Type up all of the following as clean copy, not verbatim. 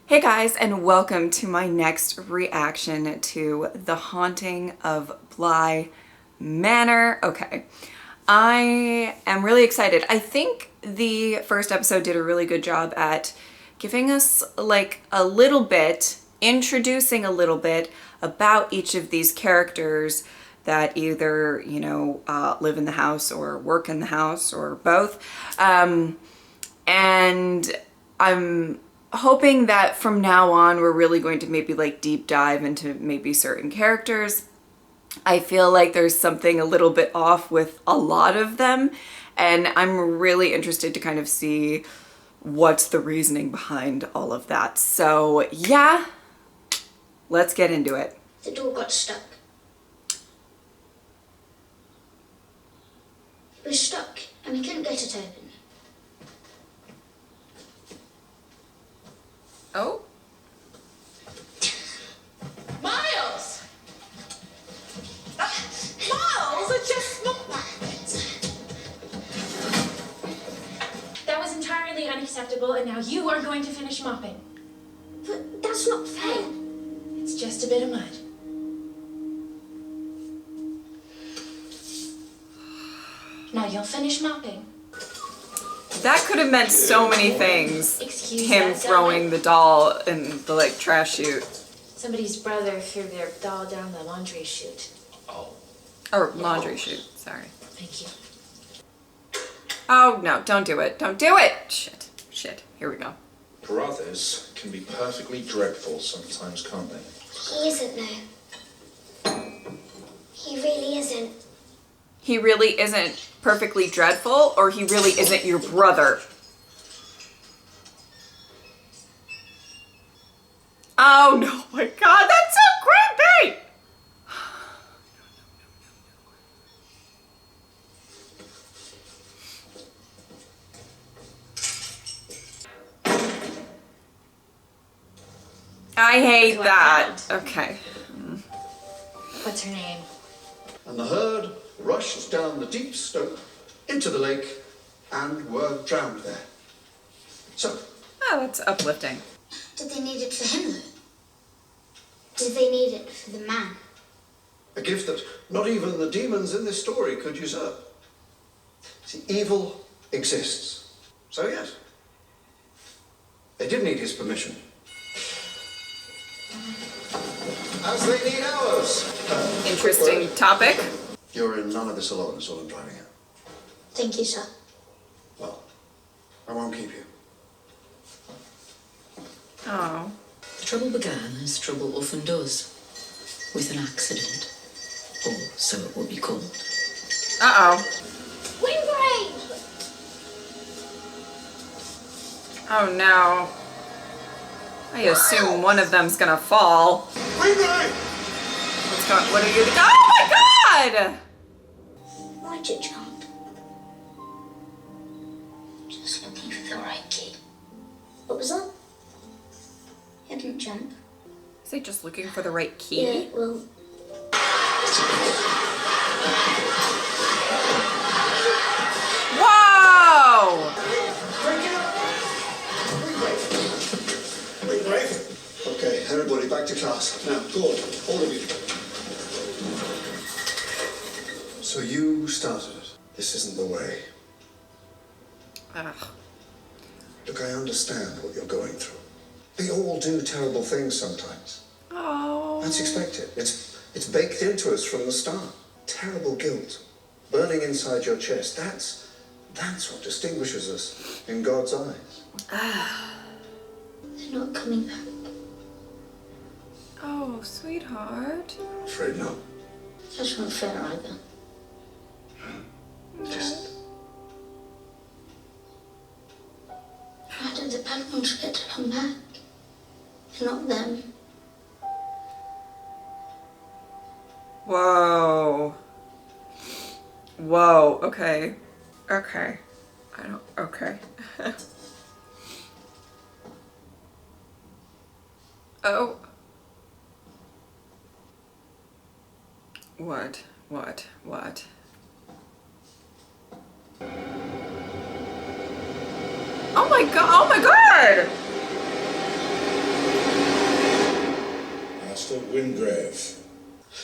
Hey guys, and welcome to my next reaction to The Haunting of Bly Manor. Okay, I am really excited. I think the first episode did a really good job at giving us like a little bit, introducing a little bit about each of these characters that either, live in the house or work in the house or both. And I'm hoping that from now on we're really going to maybe like deep dive into maybe certain characters. I feel like there's something a little bit off with a lot of them, and I'm really interested to kind of see what's the reasoning behind all of that. So yeah, let's get into it. The door got stuck. It was stuck and we couldn't get it open. Oh. Miles! Miles, it's just not that. That was entirely unacceptable, and now you are going to finish mopping. But that's not fair. It's just a bit of mud. Now you'll finish mopping. That could have meant so many things. Excuse Him that, throwing the doll in the like trash chute. Somebody's brother threw their doll down the laundry chute. Or laundry chute, sorry. Thank you. Oh no, don't do it. Don't do it! Shit. Here we go. Brothers can be perfectly dreadful sometimes, can't they? He isn't though. He really isn't. He really isn't perfectly dreadful, or he really isn't your brother? Oh no, my God, that's so creepy! I hate What that. happened? Okay. What's her name? And the herd rushed down the deep slope into the lake and were drowned there. So, Oh, that's uplifting. Did they need it for him though? Did they need it for the man? a gift that not even the demons in this story could usurp. See, evil exists. So yes, they did need his permission. As they need ours. Interesting topic. You're in none of this alone, is all I'm driving at. Thank you, sir. Well, I won't keep you. Oh. The trouble began, as trouble often does, with an accident. Or so it will be called. Uh-oh. Windbreak! Oh no. I assume one of them's gonna fall. What's going? What are you? Oh my God! Why'd you jump? Just looking for the right key. What was that? You didn't jump. Is he just looking for the right key? Yeah, well. Whoa! Okay, everybody back to class. Now, go on, all of you. So you started it. This isn't the way. Ugh. Look, I understand what you're going through. We all do terrible things sometimes. Oh. That's expected. It's baked into us from the start. Terrible guilt, burning inside your chest. That's what distinguishes us in God's eyes. They're not coming back. Oh, sweetheart. Afraid not. That's not fair either. Just Why did the bad ones get to come back? Not them. Whoa. Whoa. Okay. Okay. Okay. Oh. What? Oh my God. Wingrave.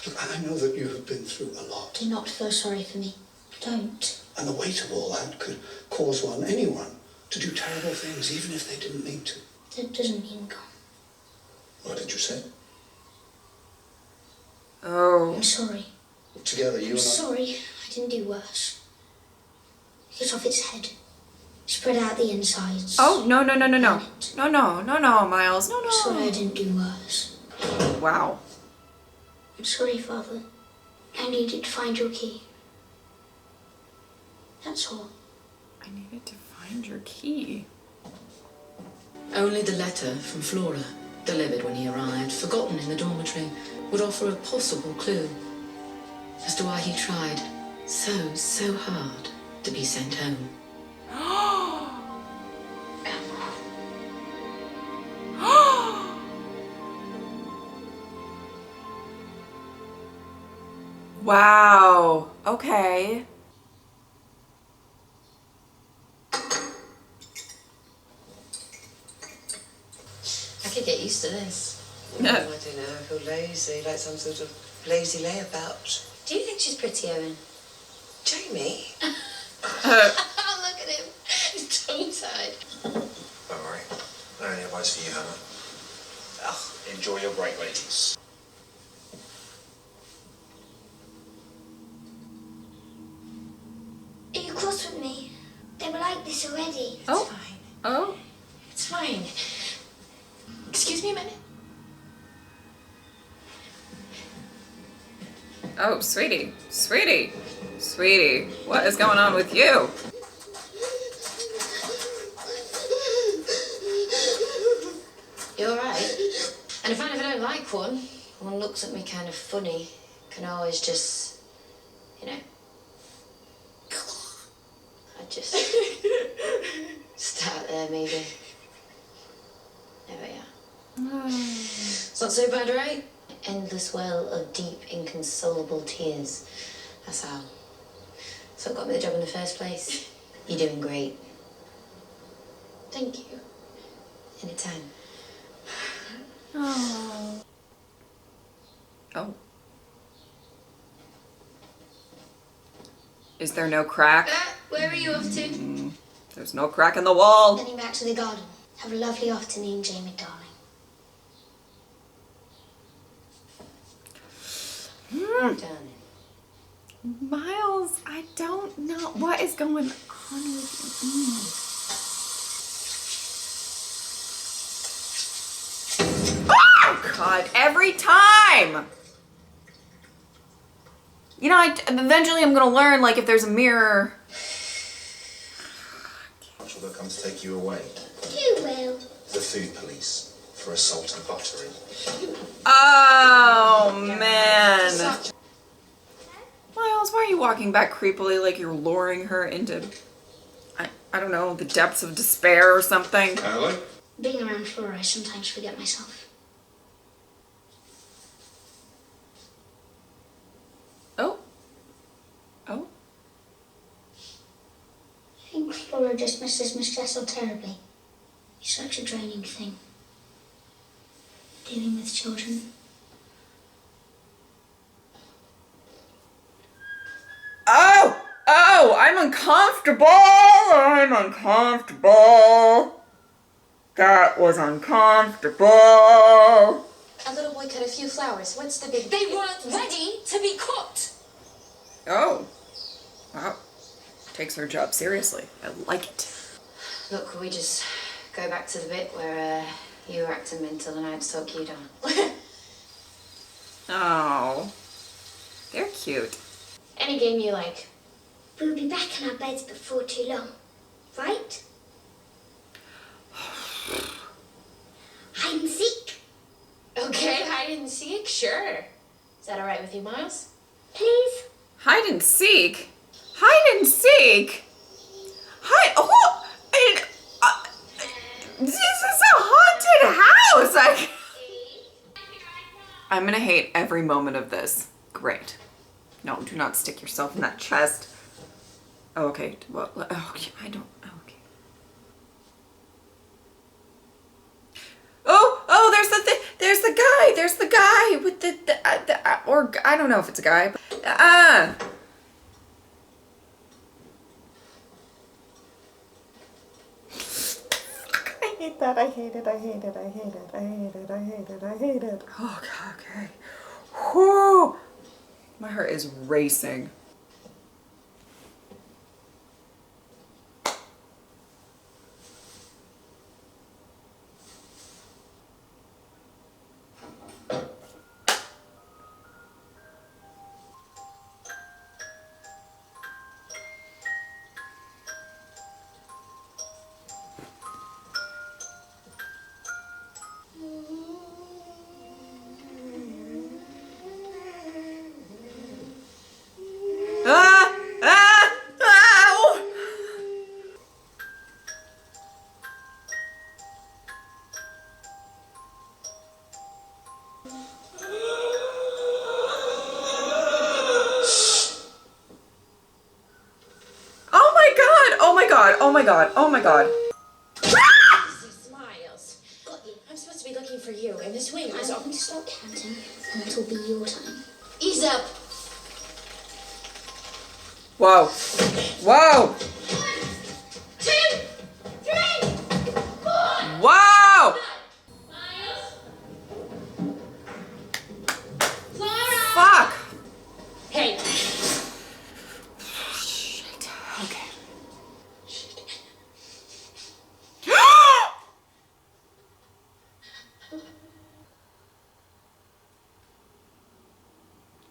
Look, I know that you have been through a lot. Do not feel sorry for me. Don't. And the weight of all that could cause anyone, to do terrible things, even if they didn't mean to. That doesn't mean go. What did you say? Oh. I'm sorry. Together, you I'm and I... sorry. I didn't do worse. Cut off its head. Spread out the insides. Oh, no, no, no, no, no. No, no, no, no, Miles. No, I'm sorry I no. didn't do worse. Wow. I'm sorry, Father. I needed to find your key. That's all. I needed to find your key. Only the letter from Flora, delivered when he arrived, forgotten in the dormitory, would offer a possible clue as to why he tried so hard to be sent home. Wow. Okay. I could get used to this. No. I don't know, I feel lazy, like some sort of lazy layabout. Do you think she's pretty, Owen? Jamie? Oh, look at him. He's tongue-tied. Don't worry. No any advice for you, Hannah. Enjoy your break, ladies. Are you cross with me? They were like this already. Oh. Fine. Oh. It's fine. Excuse me a minute. Oh, sweetie. Sweetie. Sweetie. What is going on with you? You're right. And if I don't like one looks at me kind of funny, can always just, you know, I just start there maybe. There we are. It's not so bad, right? Endless well of deep, inconsolable tears. That's how. So it got me the job in the first place. You're doing great. Thank you. Anytime. Oh. Oh. Is there no crack? Where are you off to? There's no crack in the wall. Heading back to the garden. Have a lovely afternoon, Jamie, darling. Darling. Miles, I don't know what is going on with you. Oh God, every time. You know, eventually I'm gonna learn, like, if there's a mirror. Marshal will come to take you away. Who will? The food police for assault and buttering. Oh man. Miles, why are you walking back creepily like you're luring her into, I don't know, the depths of despair or something? Hello? Being around Flora, I sometimes forget myself. Oh. Oh. I think Flora just misses Miss Jessel terribly. It's such a draining thing. Dealing with children. Oh! Oh! I'm uncomfortable! I'm uncomfortable. That was uncomfortable. A little boy cut a few flowers. What's the big... They weren't ready to be cut! Oh. Wow. Takes her job seriously. I like it. Look, could we just go back to the bit where you were acting mental and I had to talk you down? Oh. They're cute. Any game you like. We'll be back in our beds before too long, right? Hide and seek, Okay, hide and seek, sure. Is that alright with you, Miles? please. Hide and seek? Hide and seek? Hide... Oh! This is a haunted house! I'm gonna hate every moment of this. Great. No, do not stick yourself in that chest. Oh, okay. Well, okay. I don't... Okay. Oh! Oh, there's the the guy. There's the guy with or I don't know if it's a guy. I hate that. I hate it. I hate it. I hate it. I hate it. I hate it. I hate it. Oh, okay. Whew. My heart is racing. Oh my god, oh my god. Smiles. I'm supposed to be looking for you, and this wing I'm is going to stop counting, and it'll be your time. Ease up. Whoa. Whoa. 1, 2, 3, 4. Whoa! Miles. Flora. Fuck! Hey. Shit. Okay.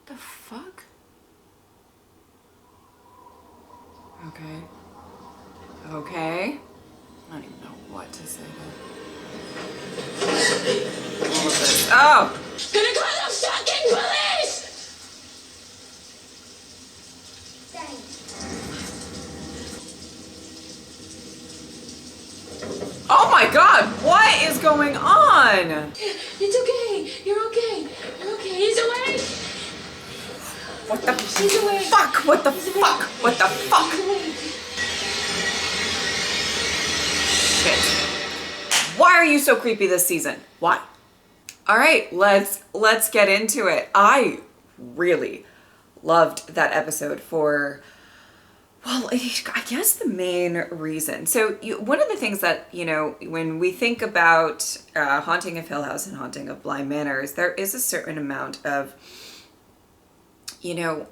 The fuck? Okay. Okay. I don't even know what to say to all of this. Oh! Gonna call the fucking police! Oh my god, what is going on? It's okay. You're okay. You're okay. He's awake. What the He's awake. fuck? What the fuck? What the fuck? He's awake. Shit. Why are you so creepy this season? Why? All right, let's get into it. I really loved that episode for, well, I guess the main reason. So one of the things that, you know, when we think about Haunting of Hill House and Haunting of Bly Manor, is there is a certain amount of, you know,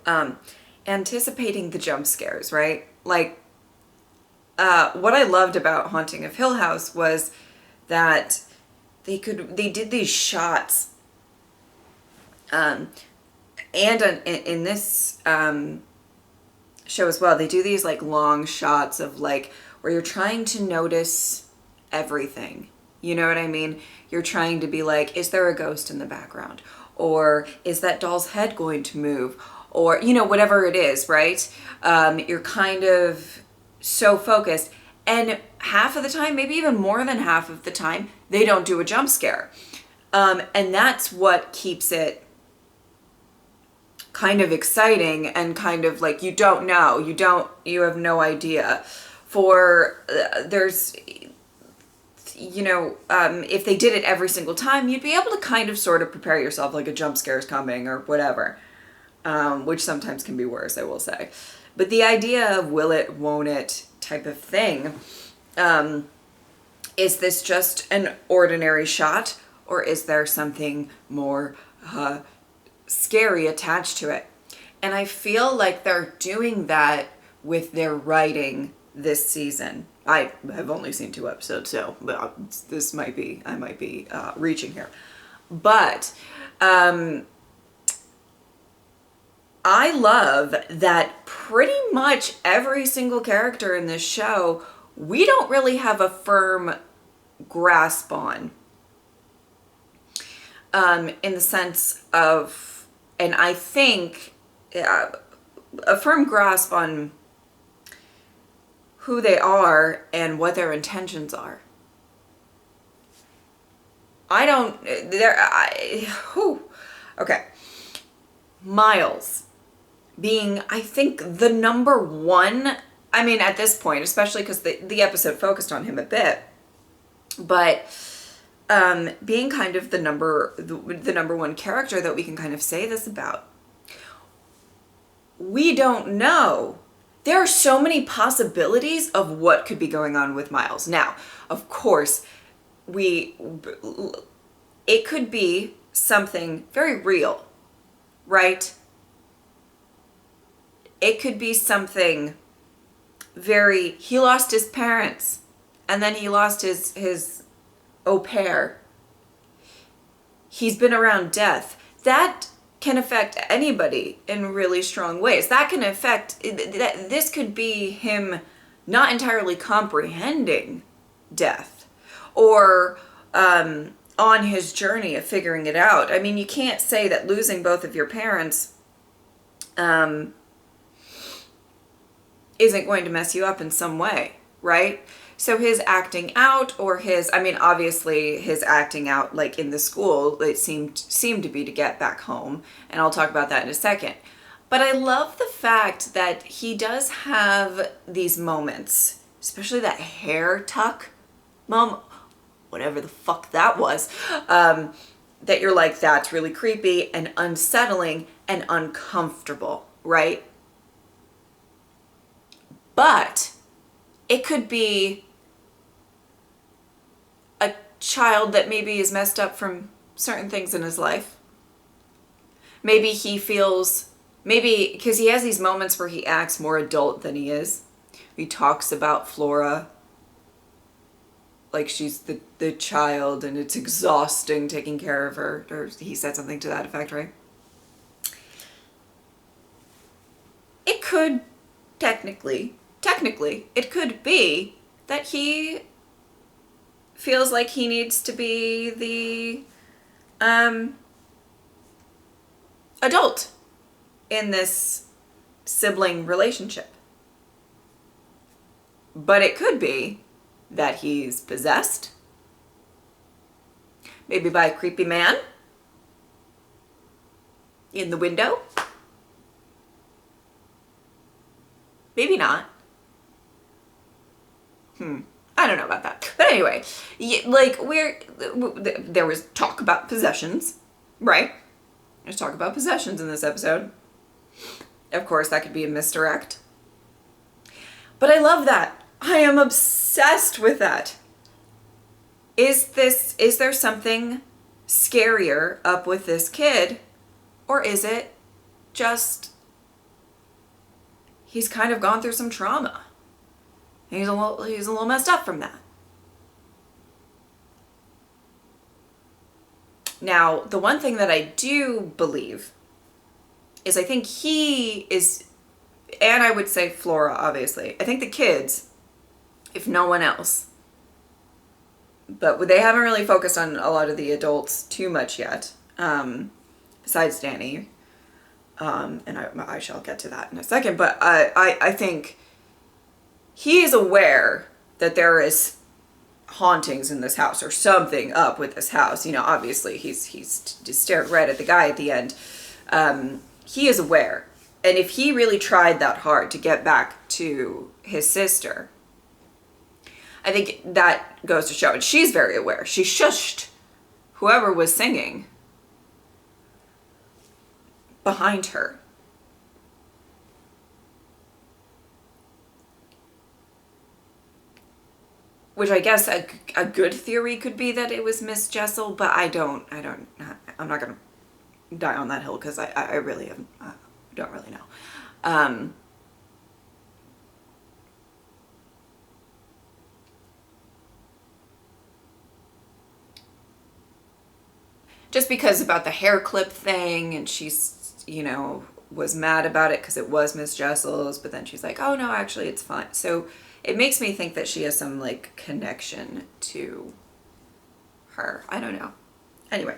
anticipating the jump scares, right? Like, what I loved about Haunting of Hill House was that they did these shots, and in this show as well, they do these like long shots of like where you're trying to notice everything. You know what I mean? You're trying to be like, is there a ghost in the background? Or is that doll's head going to move? Or, you know, whatever it is, right? You're kind of so focused. And half of the time, maybe even more than half of the time, they don't do a jump scare. And that's what keeps it kind of exciting and kind of like, you don't know, you have no idea. For there's, you know, if they did it every single time, you'd be able to kind of sort of prepare yourself like a jump scare is coming or whatever, which sometimes can be worse, I will say. But the idea of will it, won't it type of thing, is this just an ordinary shot, or is there something more scary attached to it? And I feel like they're doing that with their writing this season. I have only seen 2 episodes, so this might be, I might be reaching here. But I love that pretty much every single character in this show, we don't really have a firm grasp on. In the sense of, and I think a firm grasp on who they are and what their intentions are. Okay. Miles being, I think, the number one, I mean, at this point, especially because the episode focused on him a bit, but being kind of the number one character that we can kind of say this about. We don't know. There are so many possibilities of what could be going on with Miles. Now, of course, it could be something very real, right? It could be something he lost his parents, and then he lost his au pair. He's been around death. That can affect anybody in really strong ways. That can affect, this could be him not entirely comprehending death, or on his journey of figuring it out. I mean, you can't say that losing both of your parents isn't going to mess you up in some way, right? So his acting out, or obviously his acting out, like in the school, it seemed to be to get back home. And I'll talk about that in a second. But I love the fact that he does have these moments, especially that hair tuck moment, whatever the fuck that was, that you're like, that's really creepy and unsettling and uncomfortable, right? But it could be a child that maybe is messed up from certain things in his life. Maybe he feels, because he has these moments where he acts more adult than he is. He talks about Flora like she's the child, and it's exhausting taking care of her. Or he said something to that effect, right? It could technically, it could be that he feels like he needs to be the adult in this sibling relationship. But it could be that he's possessed, maybe by a creepy man in the window. Maybe not. I don't know about that. But anyway, like there was talk about possessions, right? There's talk about possessions in this episode. Of course, that could be a misdirect. But I love that. I am obsessed with that. Is there something scarier up with this kid? Or is it just he's kind of gone through some trauma? He's a little messed up from that. Now, the one thing that I do believe is I think he is, and I would say Flora, obviously. I think the kids, if no one else, but they haven't really focused on a lot of the adults too much yet, besides Danny. And I shall get to that in a second, but I think he is aware that there is hauntings in this house or something up with this house. You know, obviously he's just stared right at the guy at the end. He is aware. And if he really tried that hard to get back to his sister, I think that goes to show. And she's very aware. She shushed whoever was singing behind her. Which I guess a good theory could be that it was Miss Jessel, but I'm not gonna die on that hill because I really don't really know. Just because about the hair clip thing, and she's, was mad about it because it was Miss Jessel's, but then she's like, oh no, actually it's fine. So it makes me think that she has some like connection to her. I don't know. Anyway.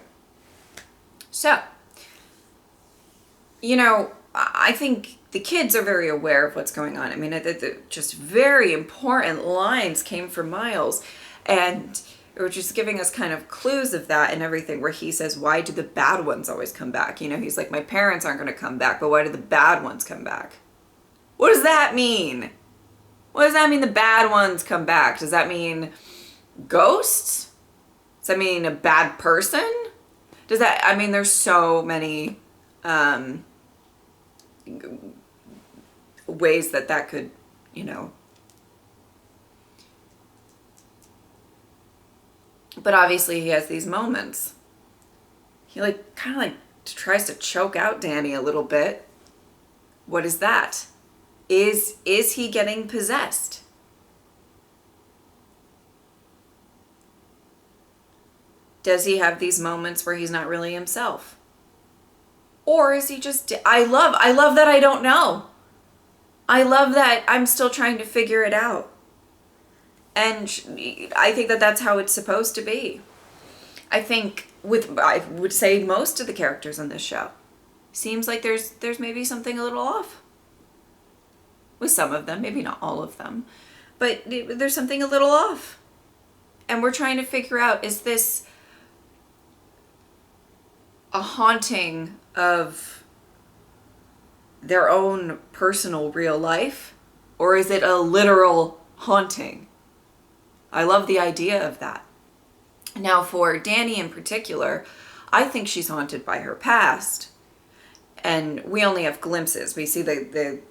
So, I think the kids are very aware of what's going on. I mean, just very important lines came from Miles, and they were just giving us kind of clues of that and everything, where he says, why do the bad ones always come back? He's like, my parents aren't going to come back, but why do the bad ones come back? What does that mean? What does that mean, the bad ones come back? Does that mean ghosts? Does Does that mean a bad person? Does that, I mean, there's so many ways that could, you know. But obviously he has these moments. He like kind of like tries to choke out Danny a little bit. What is that? Is he getting possessed? Does he have these moments where he's not really himself? Or is he just, I love that I don't know. I love that I'm still trying to figure it out. And I think that that's how it's supposed to be. I think I would say most of the characters on this show, seems like there's maybe something a little off. With some of them, maybe not all of them, but there's something a little off. And we're trying to figure out, is this a haunting of their own personal real life? Or is it a literal haunting? I love the idea of that. Now for Danny in particular, I think she's haunted by her past. And we only have glimpses. We see the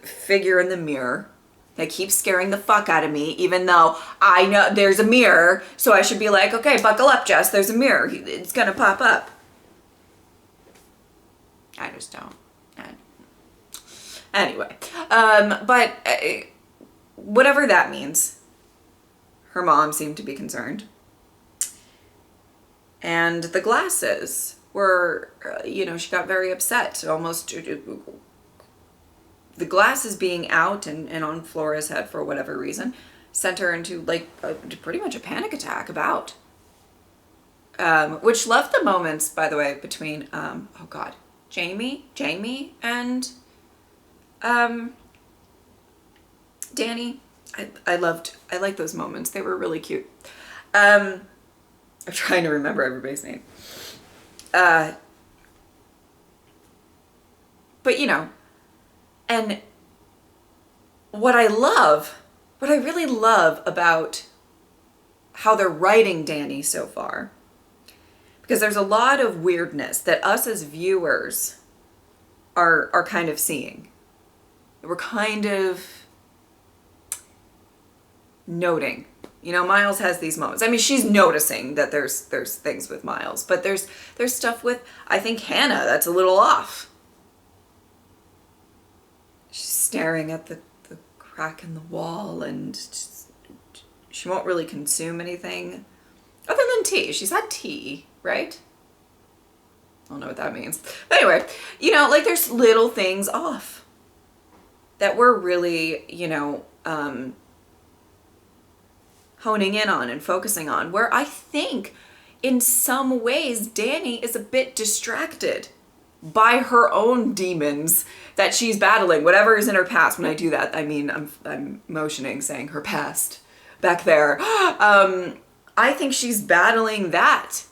figure in the mirror that keeps scaring the fuck out of me, even though I know there's a mirror, so I should be like, okay, buckle up, Jess, there's a mirror. It's gonna pop up. I just don't. Anyway, but whatever that means, her mom seemed to be concerned. And the glasses were, you know, she got very upset. Almost, the glasses being out and on Flora's head for whatever reason sent her into like pretty much a panic attack about. Which left the moments, by the way, between, oh God, Jamie and Danny. I liked those moments. They were really cute. I'm trying to remember everybody's name. But you know, and what I really love about how they're writing Danny so far, because there's a lot of weirdness that us as viewers are kind of seeing. We're kind of noting. You know, Miles has these moments. I mean, she's noticing that there's things with Miles, but there's stuff with, I think, Hannah that's a little off. She's staring at the crack in the wall, and she won't really consume anything other than tea. She's had tea, right? I don't know what that means. But anyway, you know, like there's little things off that we're really, you know, honing in on and focusing on, where I think in some ways Danny is a bit distracted by her own demons that she's battling, whatever is in her past. When I do that, I mean, I'm motioning, saying her past back there. I think she's battling that.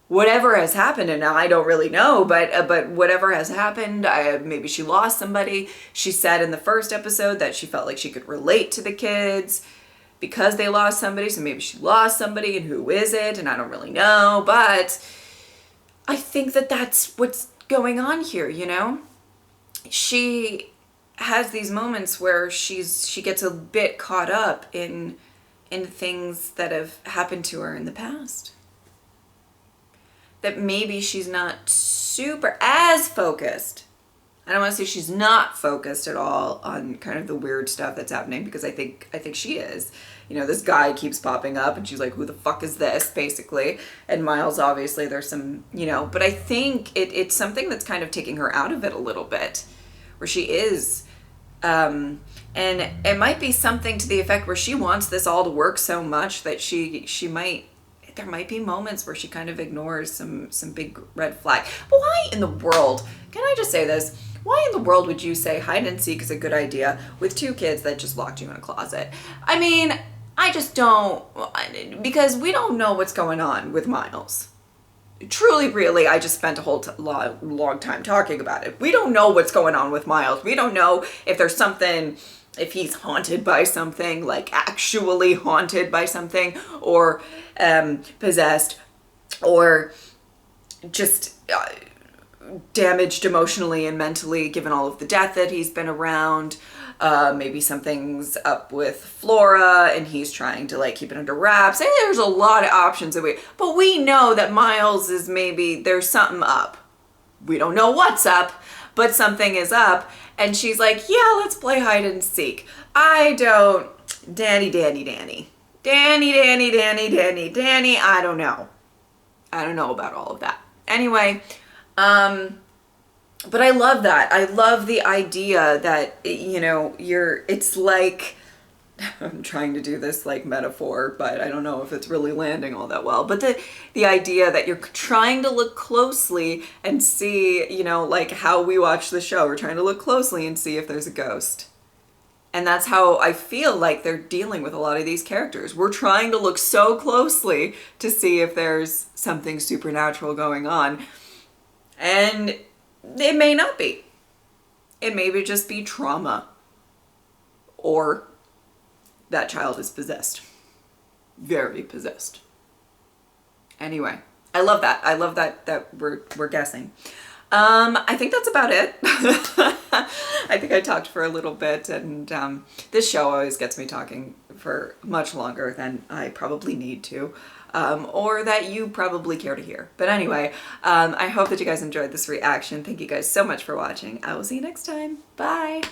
Whatever has happened, and now I don't really know, but whatever has happened, maybe she lost somebody. She said in the first episode that she felt like she could relate to the kids because they lost somebody, so maybe she lost somebody, and who is it? And I don't really know, but I think that that's what's going on here, you know? She has these moments where she gets a bit caught up in things that have happened to her in the past. That maybe she's not super as focused. I don't want to say she's not focused at all on kind of the weird stuff that's happening, because I think she is. You know, this guy keeps popping up and she's like, who the fuck is this, basically? And Miles, obviously, there's some, you know, but I think it's something that's kind of taking her out of it a little bit, where she is. And it might be something to the effect where she wants this all to work so much that there might be moments where she kind of ignores some big red flag. But why in the world, can I just say this? Why in the world would you say hide and seek is a good idea with two kids that just locked you in a closet? I mean, I just don't, because we don't know what's going on with Miles. Truly, really, I just spent a whole long time talking about it. We don't know what's going on with Miles. We don't know if there's something, if he's haunted by something, like actually haunted by something, or possessed or just damaged emotionally and mentally given all of the death that he's been around. Maybe something's up with Flora and he's trying to like keep it under wraps. And there's a lot of options but we know that Miles is there's something up. We don't know what's up, but something is up. And she's like, yeah, let's play hide and seek. Danny. I don't know. I don't know about all of that. Anyway, but I love that. I love the idea that, you know, it's like, I'm trying to do this like metaphor, but I don't know if it's really landing all that well. But the idea that you're trying to look closely and see, you know, like how we watch the show, we're trying to look closely and see if there's a ghost. And that's how I feel like they're dealing with a lot of these characters. We're trying to look so closely to see if there's something supernatural going on. And it may not be. It may just be trauma. Or that child is possessed. Very possessed. Anyway, I love that. I love that we're guessing. I think that's about it. I think I talked for a little bit, and this show always gets me talking for much longer than I probably need to, or that you probably care to hear. But anyway, I hope that you guys enjoyed this reaction. Thank you guys so much for watching. I will see you next time. Bye!